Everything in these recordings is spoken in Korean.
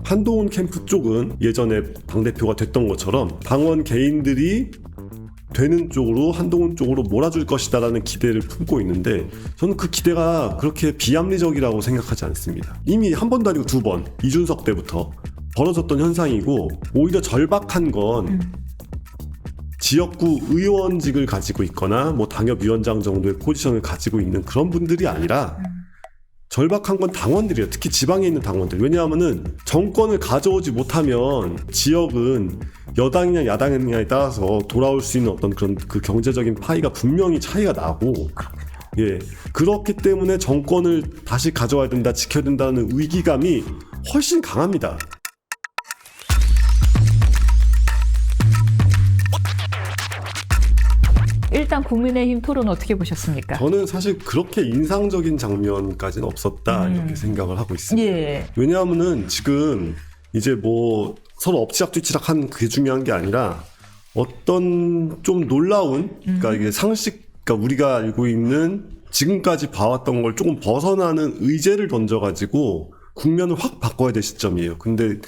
한동훈 캠프 쪽은 예전에 당대표가 됐던 것처럼 당원 개인들이 되는 쪽으로 한동훈 쪽으로 몰아줄 것이다라는 기대를 품고 있는데 저는 그 기대가 그렇게 비합리적이라고 생각하지 않습니다. 이미 한 번도 아니고 두 번 이준석 때부터 벌어졌던 현상이고 오히려 절박한 건 지역구 의원직을 가지고 있거나 뭐 당협위원장 정도의 포지션을 가지고 있는 그런 분들이 아니라 절박한 건 당원들이에요. 특히 지방에 있는 당원들. 왜냐하면은 정권을 가져오지 못하면 지역은 여당이냐 야당이냐에 따라서 돌아올 수 있는 어떤 그런 그 경제적인 파이가 분명히 차이가 나고, 예, 그렇기 때문에 정권을 다시 가져와야 된다, 지켜야 된다는 위기감이 훨씬 강합니다. 일단 국민의힘 토론 어떻게 보셨습니까? 저는 사실 그렇게 인상적인 장면까지는 없었다 이렇게 생각을 하고 있습니다. 예. 왜냐하면은 지금 이제 뭐 서로 엎치락뒤치락한 그게 중요한 게 아니라 어떤 좀 놀라운, 그러니까 이게 상식, 그러니까 우리가 알고 있는 지금까지 봐왔던 걸 조금 벗어나는 의제를 던져가지고 국면을 확 바꿔야 될 시점이에요. 근데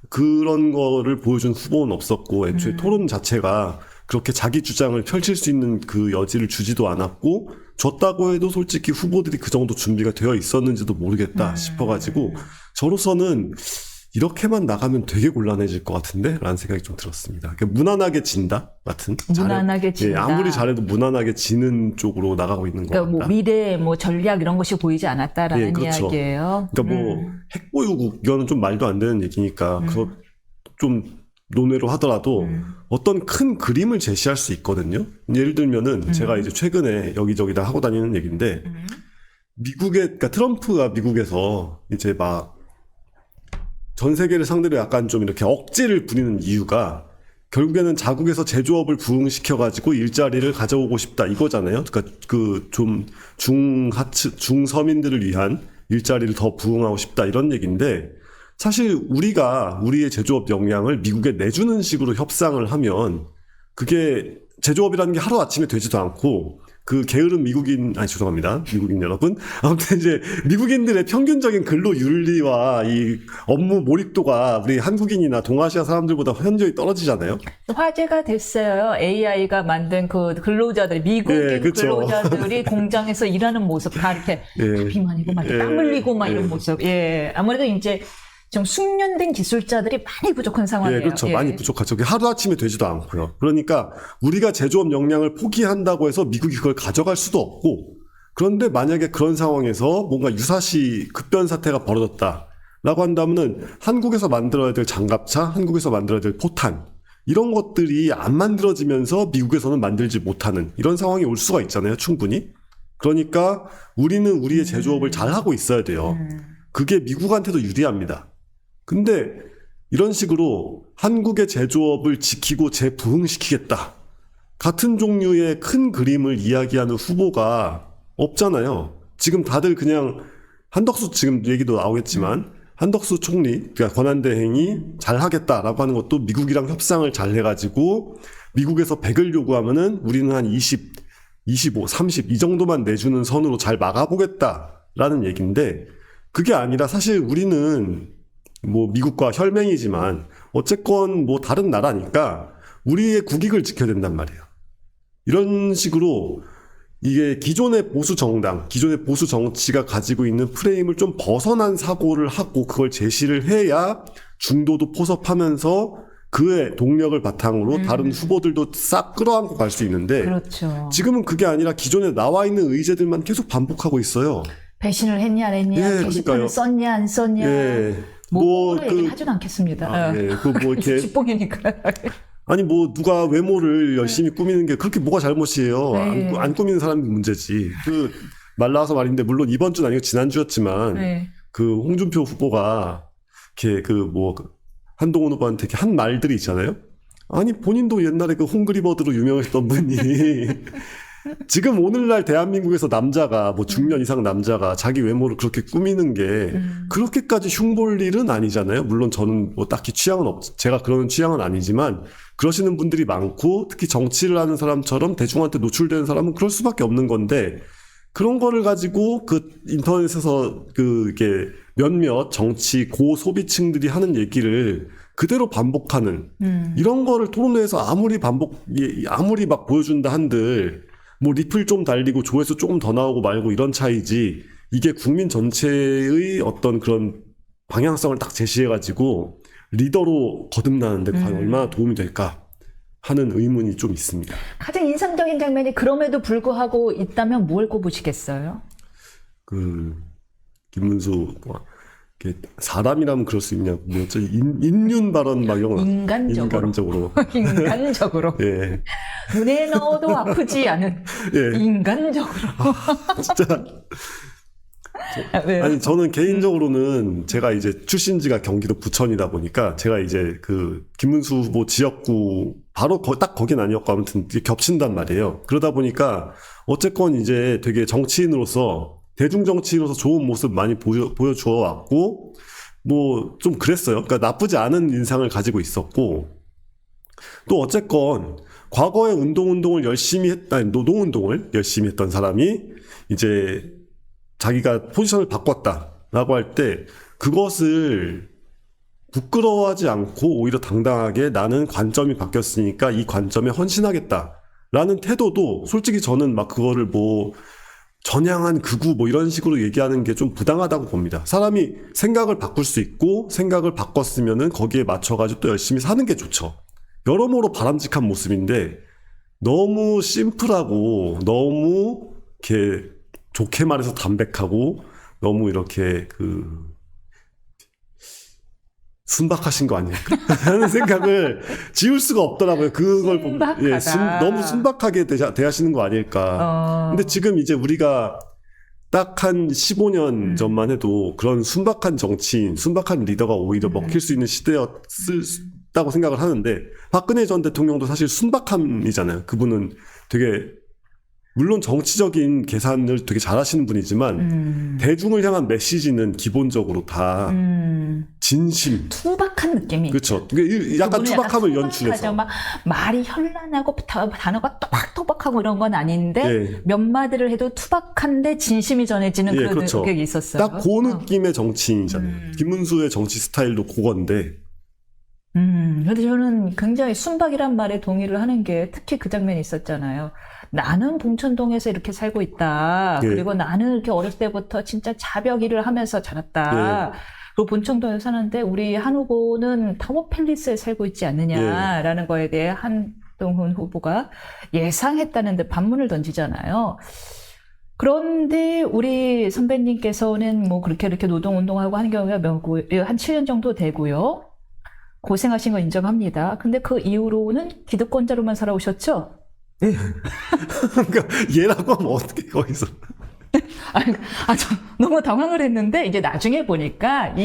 그런 거를 보여준 후보는 없었고 애초에 토론 자체가 그렇게 자기 주장을 펼칠 수 있는 그 여지를 주지도 않았고, 줬다고 해도 솔직히 후보들이 그 정도 준비가 되어 있었는지도 모르겠다 싶어가지고 저로서는 이렇게만 나가면 되게 곤란해질 것 같은데? 라는 생각이 좀 들었습니다. 그러니까 무난하게 진다? 같은. 무난하게 진다. 예, 아무리 잘해도 무난하게 지는 쪽으로 나가고 있는 것 그러니까 같다. 뭐 미래, 뭐 전략 이런 것이 보이지 않았다라는 예, 그렇죠. 이야기예요. 그러니까 뭐 핵보유국 이거는 좀 말도 안 되는 얘기니까 그거 좀 논외로 하더라도 어떤 큰 그림을 제시할 수 있거든요. 예를 들면은 제가 이제 최근에 여기저기다 하고 다니는 얘기인데 그러니까 트럼프가 미국에서 이제 막 전 세계를 상대로 약간 좀 이렇게 억지를 부리는 이유가 결국에는 자국에서 제조업을 부흥시켜가지고 일자리를 가져오고 싶다 이거잖아요. 그러니까 그 좀 중서민들을 위한 일자리를 더 부흥하고 싶다 이런 얘기인데, 사실 우리가 우리의 제조업 역량을 미국에 내주는 식으로 협상을 하면 그게 제조업이라는 게 하루아침에 되지도 않고, 그 게으른 죄송합니다. 미국인 여러분. 아무튼 이제 미국인들의 평균적인 근로 윤리와 이 업무 몰입도가 우리 한국인이나 동아시아 사람들보다 현저히 떨어지잖아요. 화제가 됐어요. AI가 만든 그 근로자들, 미국인 예, 그렇죠. 근로자들이 공장에서 일하는 모습 다 이렇게 예. 비만이고 막 땀 흘리고 막 이런 모습. 예. 아무래도 이제 좀 숙련된 기술자들이 많이 부족한 상황이에요. 예, 그렇죠. 예. 많이 부족하죠. 그게 하루아침에 되지도 않고요. 그러니까 우리가 제조업 역량을 포기한다고 해서 미국이 그걸 가져갈 수도 없고, 그런데 만약에 그런 상황에서 뭔가 유사시 급변 사태가 벌어졌다라고 한다면은 한국에서 만들어야 될 장갑차, 한국에서 만들어야 될 포탄, 이런 것들이 안 만들어지면서 미국에서는 만들지 못하는 이런 상황이 올 수가 있잖아요. 충분히. 그러니까 우리는 우리의 제조업을 잘 하고 있어야 돼요. 그게 미국한테도 유리합니다. 근데 이런 식으로 한국의 제조업을 지키고 재부흥시키겠다, 같은 종류의 큰 그림을 이야기하는 후보가 없잖아요. 지금 다들 그냥 한덕수, 지금 얘기도 나오겠지만 한덕수 총리, 그러니까 권한대행이 잘하겠다라고 하는 것도 미국이랑 협상을 잘 해가지고 미국에서 100을 요구하면은 우리는 한 20, 25, 30 이 정도만 내주는 선으로 잘 막아보겠다라는 얘기인데, 그게 아니라 사실 우리는 뭐 미국과 혈맹이지만 어쨌건 뭐 다른 나라니까 우리의 국익을 지켜야 된단 말이에요. 이런 식으로 이게 기존의 보수 정당, 기존의 보수 정치가 가지고 있는 프레임을 좀 벗어난 사고를 하고 그걸 제시를 해야 중도도 포섭하면서 그의 동력을 바탕으로 다른 후보들도 싹 끌어안고 갈 수 있는데, 그렇죠. 지금은 그게 아니라 기존에 나와 있는 의제들만 계속 반복하고 있어요. 배신을 했냐 안 했냐, 예, 게시판을 그러니까요. 썼냐 안 썼냐, 예. 뭐 얘기는 하진 않겠습니다. 예, 그 뭐 이렇게 직봉이니까. 아니 뭐 누가 외모를 열심히 꾸미는 게 그렇게 뭐가 잘못이에요. 네. 안 꾸미는 사람이 문제지. 그 말 나와서 말인데, 물론 이번 주는 아니고 지난주였지만 네. 그 홍준표 후보가 이렇게 그 뭐 한동훈 후보한테 이렇게 한 말들이 있잖아요. 아니 본인도 옛날에 그 홈그리버드로 유명했던 분이 지금 오늘날 대한민국에서 남자가 뭐 중년 이상 남자가 자기 외모를 그렇게 꾸미는 게 그렇게까지 흉볼 일은 아니잖아요. 물론 저는 뭐 딱히 제가 그러는 취향은 아니지만 그러시는 분들이 많고, 특히 정치를 하는 사람처럼 대중한테 노출되는 사람은 그럴 수밖에 없는 건데, 그런 거를 가지고 그 인터넷에서 이게 몇몇 정치 고소비층들이 하는 얘기를 그대로 반복하는 이런 거를 토론회에서 아무리 막 보여준다 한들 뭐 리플 좀 달리고 조회수 조금 더 나오고 말고 이런 차이지 이게 국민 전체의 어떤 그런 방향성을 딱 제시해가지고 리더로 거듭나는데 과연 얼마나 도움이 될까 하는 의문이 좀 있습니다. 가장 인상적인 장면이 그럼에도 불구하고 있다면 뭘 꼽으시겠어요? 김문수 이렇게 사람이라면 그럴 수 있냐 뭐였죠? 인륜 발언 막 이런 거 인간적으로 인간적으로 예. 눈에 넣어도 아프지 않은 예. 인간적으로 진짜 왜요? 아니 저는 개인적으로는 제가 이제 출신지가 경기도 부천이다 보니까 제가 이제 그 김문수 후보 지역구 바로 딱 거긴 아니었고 아무튼 이게 겹친단 말이에요. 그러다 보니까 어쨌건 이제 되게 정치인으로서 대중 정치인으로서 좋은 모습 많이 보여주어 왔고 뭐 좀 그랬어요. 그러니까 나쁘지 않은 인상을 가지고 있었고 또 어쨌건 과거에 노동운동을 열심히 했던 사람이 이제 자기가 포지션을 바꿨다라고 할 때 그것을 부끄러워하지 않고 오히려 당당하게 나는 관점이 바뀌었으니까 이 관점에 헌신하겠다라는 태도도 솔직히 저는 막 그거를 뭐 전향한 극우 뭐 이런 식으로 얘기하는 게 좀 부당하다고 봅니다. 사람이 생각을 바꿀 수 있고 생각을 바꿨으면은 거기에 맞춰가지고 또 열심히 사는 게 좋죠. 여러모로 바람직한 모습인데 너무 심플하고 너무 이렇게 좋게 말해서 담백하고 너무 이렇게 순박하신 거 아닐까 하는 생각을 지울 수가 없더라고요. 그걸 순박하다. 너무 순박하게 대하시는 거 아닐까. 근데 지금 이제 우리가 딱 한 15년 전만 해도 그런 순박한 정치인, 순박한 리더가 오히려 먹힐 수 있는 시대였다고 생각을 하는데 박근혜 전 대통령도 사실 순박함이잖아요. 그분은 되게 물론 정치적인 계산을 되게 잘하시는 분이지만 대중을 향한 메시지는 기본적으로 다 진심, 투박한 느낌이 그렇죠. 약간 투박함을 연출해서 막 말이 현란하고 단어가 또박또박하고 이런 건 아닌데 예. 몇 마디를 해도 투박한데 진심이 전해지는 예, 그런 그렇죠. 느낌이 있었어요. 딱 그 느낌의 정치인이잖아요. 김문수의 정치 스타일도 그건데 근데 저는 굉장히 순박이란 말에 동의를 하는 게 특히 그 장면이 있었잖아요. 나는 봉천동에서 이렇게 살고 있다. 예. 그리고 나는 이렇게 어릴 때부터 진짜 자벽 일을 하면서 자랐다. 그리고 봉천동에 사는데 우리 한 후보는 타워 팰리스에 살고 있지 않느냐라는 거에 대해 한동훈 후보가 예상했다는데 반문을 던지잖아요. 그런데 우리 선배님께서는 뭐 그렇게 이렇게 노동운동하고 하는 경우가 한 7년 정도 되고요. 고생하신 거 인정합니다. 근데 그 이후로는 기득권자로만 살아오셨죠? 그러니까 얘라고 하면 어떻게 거기서 저 너무 당황을 했는데 이제 나중에 보니까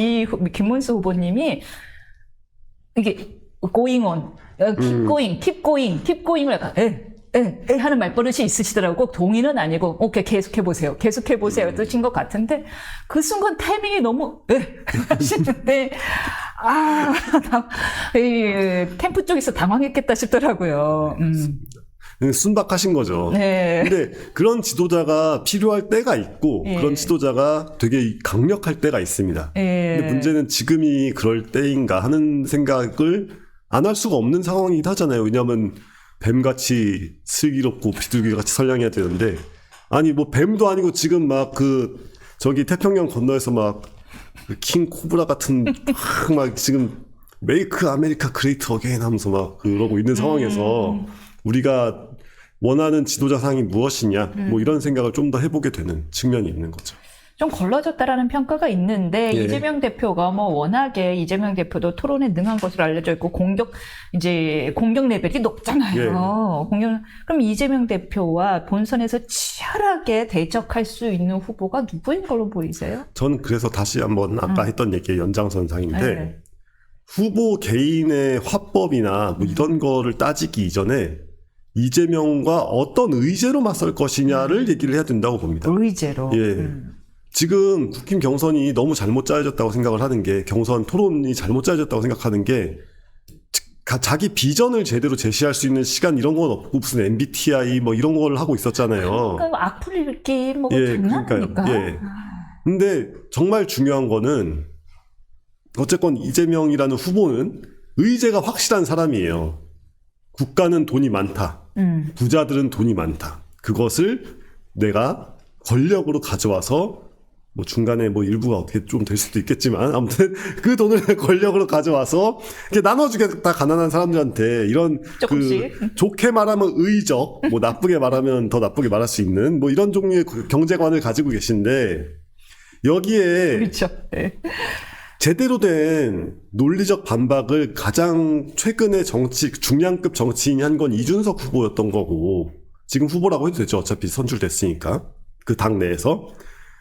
김문수 후보님이 이게 going on, keep going을 약간 하는 말버릇이 있으시더라고. 꼭 동의는 아니고 오케이 계속해보세요 뜻인 것 같은데 그 순간 타이밍이 너무 하시는데 캠프 쪽에서 당황했겠다 싶더라고요. 순박하신 거죠. 네. 근데 그런 지도자가 필요할 때가 있고 예. 그런 지도자가 되게 강력할 때가 있습니다. 예. 근데 문제는 지금이 그럴 때인가 하는 생각을 안 할 수가 없는 상황이긴 하잖아요. 왜냐하면 뱀같이 슬기롭고 비둘기같이 선량해야 되는데 아니 뭐 뱀도 아니고 지금 막 저기 태평양 건너에서 막 킹 코브라 같은 막 지금 메이크 아메리카 그레이트 어게인 하면서 막 그러고 있는 상황에서 우리가 원하는 지도자상이 무엇이냐 뭐 이런 생각을 좀 더 해보게 되는 측면이 있는 거죠. 좀 걸러졌다라는 평가가 있는데 예. 이재명 대표가 뭐 워낙에 이재명 대표도 토론에 능한 것으로 알려져 있고 공격 레벨이 높잖아요. 그럼 이재명 대표와 본선에서 치열하게 대적할 수 있는 후보가 누구인 걸로 보이세요? 저는 그래서 다시 한번 아까 했던 얘기의 연장선상인데 네. 후보 개인의 화법이나 뭐 이런 거를 따지기 이전에 이재명과 어떤 의제로 맞설 것이냐를 얘기를 해야 된다고 봅니다. 의제로. 예. 지금 국힘 경선이 너무 잘못 짜여졌다고 생각을 하는 게 경선 토론이 잘못 짜여졌다고 생각하는 게 자기 비전을 제대로 제시할 수 있는 시간 이런 건 없고 무슨 MBTI 뭐 이런 걸 하고 있었잖아요. 그러니까 악플 읽기 뭐 예, 장난 아닙니까? 그러니까요. 예. 근데 정말 중요한 거는 어쨌건 이재명이라는 후보는 의제가 확실한 사람이에요. 국가는 돈이 많다. 부자들은 돈이 많다. 그것을 내가 권력으로 가져와서 뭐 중간에 뭐 일부가 어떻게 좀 될 수도 있겠지만 아무튼 그 돈을 권력으로 가져와서 이렇게 나눠주겠다 가난한 사람들한테 이런 조금씩. 그 좋게 말하면 의적 뭐 나쁘게 말하면 더 나쁘게 말할 수 있는 뭐 이런 종류의 경제관을 가지고 계신데 여기에 그렇죠. 네. 제대로 된 논리적 반박을 가장 최근에 중량급 정치인이 한 건 이준석 후보였던 거고, 지금 후보라고 해도 되죠. 어차피 선출됐으니까. 그 당 내에서.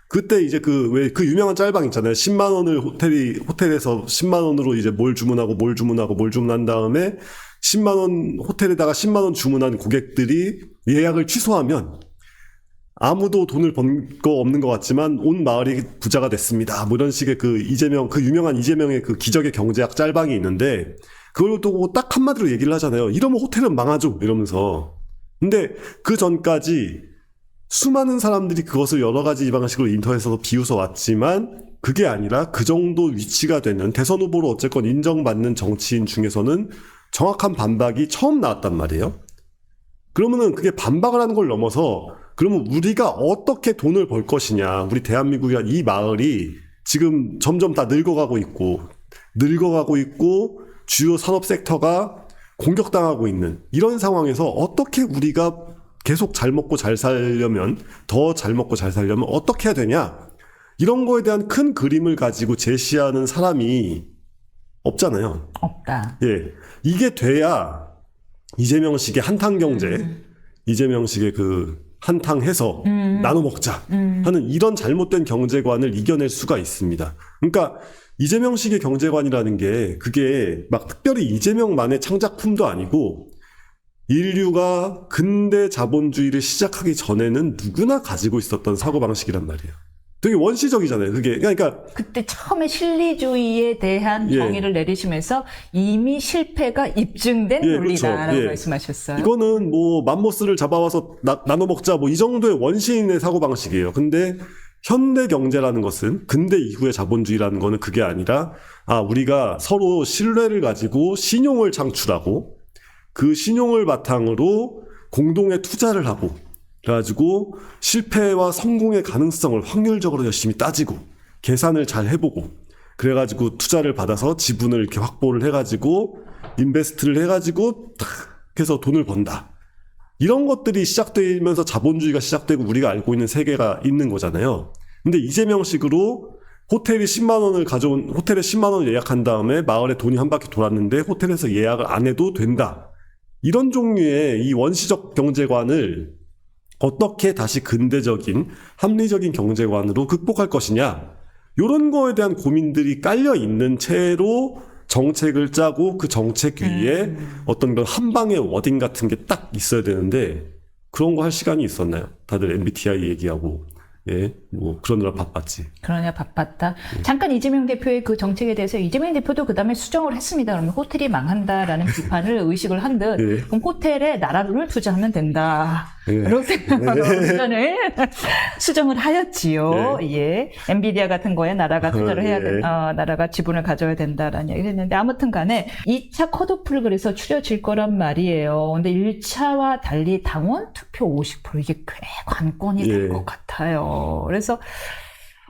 그때 이제 그 유명한 짤방 있잖아요. 10만원을 호텔에서 10만원으로 이제 뭘 주문한 다음에 10만원, 호텔에다가 10만원 주문한 고객들이 예약을 취소하면 아무도 돈을 번 거 없는 것 같지만 온 마을이 부자가 됐습니다. 뭐 이런 식의 그 유명한 이재명의 그 기적의 경제학 짤방이 있는데 그걸 또 딱 한마디로 얘기를 하잖아요. 이러면 호텔은 망하죠. 이러면서. 근데 그 전까지 수많은 사람들이 그것을 여러 가지 방식으로 인터넷에서 비웃어 왔지만 그게 아니라 그 정도 위치가 되는 대선 후보로 어쨌건 인정받는 정치인 중에서는 정확한 반박이 처음 나왔단 말이에요. 그러면은 그게 반박을 하는 걸 넘어서 그러면 우리가 어떻게 돈을 벌 것이냐. 우리 대한민국이란 이 마을이 지금 점점 다 늙어가고 있고 주요 산업 섹터가 공격당하고 있는 이런 상황에서 어떻게 우리가 계속 잘 먹고 잘 살려면 더 잘 먹고 잘 살려면 어떻게 해야 되냐. 이런 거에 대한 큰 그림을 가지고 제시하는 사람이 없잖아요. 없다. 예. 이게 돼야 이재명식의 한탕경제, 이재명식의 그 한탕해서 나눠 먹자 하는 이런 잘못된 경제관을 이겨낼 수가 있습니다. 그러니까 이재명식의 경제관이라는 게 그게 막 특별히 이재명만의 창작품도 아니고 인류가 근대 자본주의를 시작하기 전에는 누구나 가지고 있었던 사고방식이란 말이에요. 되게 원시적이잖아요. 그게 그러니까 그때 처음에 실리주의에 대한 예. 정의를 내리시면서 이미 실패가 입증된 예, 논리다라고 그렇죠. 예. 말씀하셨어요. 이거는 뭐 맘모스를 잡아와서 나눠 먹자 뭐 이 정도의 원시인의 사고방식이에요. 근데 현대 경제라는 것은 근대 이후의 자본주의라는 거는 그게 아니라 우리가 서로 신뢰를 가지고 신용을 창출하고 그 신용을 바탕으로 공동의 투자를 하고 그래가지고 실패와 성공의 가능성을 확률적으로 열심히 따지고 계산을 잘 해보고 그래가지고 투자를 받아서 지분을 이렇게 확보를 해가지고 인베스트를 해가지고 탁 해서 돈을 번다. 이런 것들이 시작되면서 자본주의가 시작되고 우리가 알고 있는 세계가 있는 거잖아요. 근데 이재명식으로 호텔에 10만 원을 예약한 다음에 마을에 돈이 한 바퀴 돌았는데 호텔에서 예약을 안 해도 된다. 이런 종류의 이 원시적 경제관을 어떻게 다시 근대적인 합리적인 경제관으로 극복할 것이냐 이런 거에 대한 고민들이 깔려 있는 채로 정책을 짜고 그 정책 위에 어떤 그런 한 방의 워딩 같은 게 딱 있어야 되는데 그런 거 할 시간이 있었나요? 다들 MBTI 얘기하고 뭐 그러느라 바빴지. 그러냐 바빴다. 잠깐 이재명 대표의 그 정책에 대해서 이재명 대표도 그 다음에 수정을 했습니다. 그러면 호텔이 망한다라는 비판을 의식을 한 듯 그럼 호텔에 나라를 투자하면 된다. 이런 생각으로 수정을 하였지요. 예. 엔비디아 같은 거에 나라가 투자를 해야 된다. 나라가 지분을 가져야 된다라는 얘기를 했는데 아무튼 간에 2차 컷오프를 그래서 추려질 거란 말이에요. 근데 1차와 달리 당원 투표 50% 이게 꽤 관건이 될 것 같아요. 그래서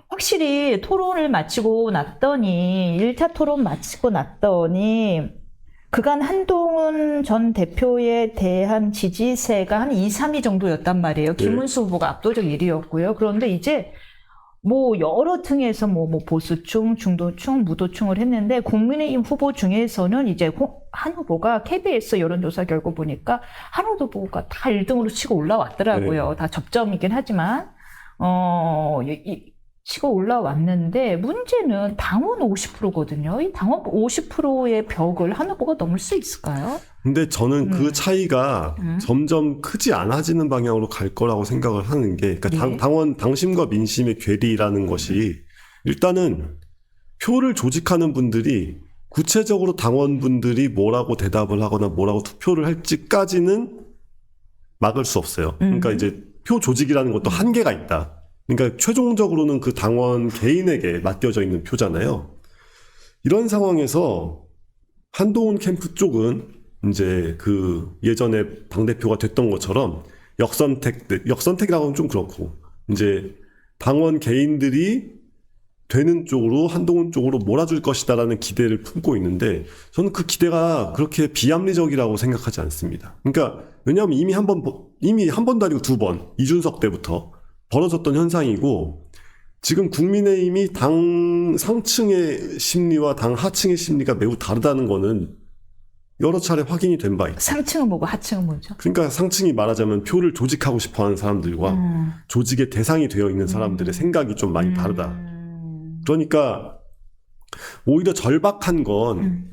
확실히 토론을 마치고 났더니 1차 토론 마치고 났더니 그간 한동훈 전 대표에 대한 지지세가 한 2, 3위 정도였단 말이에요. 김문수 후보가 압도적 1위였고요. 그런데 이제 뭐 여러 층에서 뭐 보수층, 중도층, 무도층을 했는데 국민의힘 후보 중에서는 이제 한 후보가 KBS 여론조사 결과 보니까 한 후보가 다 1등으로 치고 올라왔더라고요. 다 접점이긴 하지만 치고 올라왔는데 문제는 당원 50%거든요. 이 당원 50%의 벽을 한 후보가 넘을 수 있을까요? 근데 저는 그 차이가 점점 크지 않아지는 방향으로 갈 거라고 생각을 하는 게 그러니까 당심과 민심의 괴리라는 것이 일단은 표를 조직하는 분들이 구체적으로 당원분들이 뭐라고 대답을 하거나 뭐라고 투표를 할지까지는 막을 수 없어요. 그러니까 이제 표 조직이라는 것도 한계가 있다. 그러니까 최종적으로는 그 당원 개인에게 맡겨져 있는 표잖아요. 이런 상황에서 한동훈 캠프 쪽은 이제 그 예전에 당대표가 됐던 것처럼 역선택이라고 하면 좀 그렇고, 이제 당원 개인들이 되는 쪽으로 한동훈 쪽으로 몰아줄 것이다라는 기대를 품고 있는데, 저는 그 기대가 그렇게 비합리적이라고 생각하지 않습니다. 그러니까 왜냐하면 이미 한 번도 아니고 두 번, 이준석 때부터 벌어졌던 현상이고, 지금 국민의힘이 당 상층의 심리와 당 하층의 심리가 매우 다르다는 거는 여러 차례 확인이 된 바 있죠. 상층은 뭐고 하층은 뭐죠? 그러니까 상층이 말하자면 표를 조직하고 싶어하는 사람들과 조직의 대상이 되어 있는 사람들의 생각이 좀 많이 다르다. 그러니까 오히려 절박한 건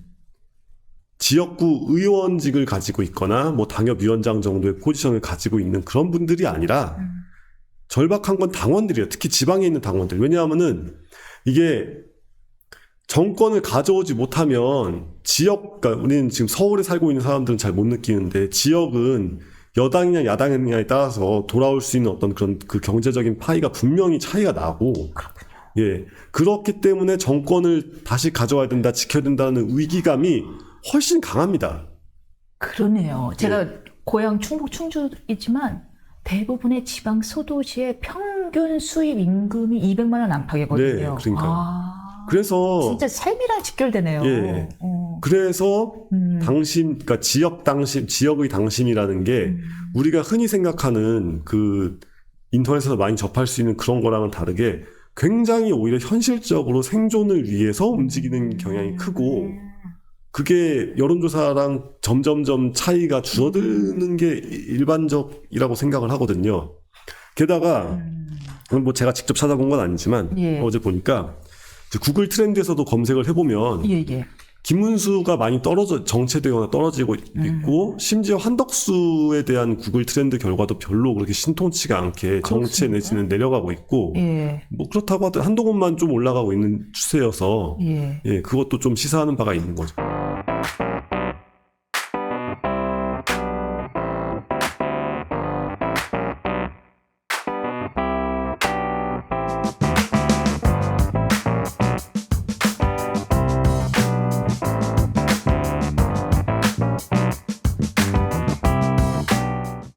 지역구 의원직을 가지고 있거나 뭐 당협위원장 정도의 포지션을 가지고 있는 그런 분들이 아니라 절박한 건 당원들이에요. 특히 지방에 있는 당원들. 왜냐하면은 이게 정권을 가져오지 못하면 그러니까 우리는 지금 서울에 살고 있는 사람들은 잘 못 느끼는데, 지역은 여당이냐 야당이냐에 따라서 돌아올 수 있는 어떤 그런 그 경제적인 파이가 분명히 차이가 나고, 그렇군요. 예, 그렇기 때문에 정권을 다시 가져와야 된다, 지켜야 된다는 위기감이 훨씬 강합니다. 그러네요. 제가 고향 충북 충주이지만 대부분의 지방 소도시의 평균 수입 임금이 200만 원 안팎이거든요. 네, 그러니까요. 그래서 진짜 삶이랑 직결되네요. 예. 그래서 그러니까 지역의 당심이라는 게 우리가 흔히 생각하는 그 인터넷에서 많이 접할 수 있는 그런 거랑은 다르게 굉장히 오히려 현실적으로 생존을 위해서 움직이는 경향이 크고, 그게 여론조사랑 점점점 차이가 줄어드는 게 일반적이라고 생각을 하거든요. 게다가 뭐 제가 직접 찾아본 건 아니지만 어제 보니까 구글 트렌드에서도 검색을 해보면 김문수가 많이 정체되거나 떨어지고 있고, 심지어 한덕수에 대한 구글 트렌드 결과도 별로 그렇게 신통치가 않게 정체 내지는 내려가고 있고, 뭐 그렇다고 하더라도 한동훈만 좀 올라가고 있는 추세여서, 그것도 좀 시사하는 바가 있는 거죠.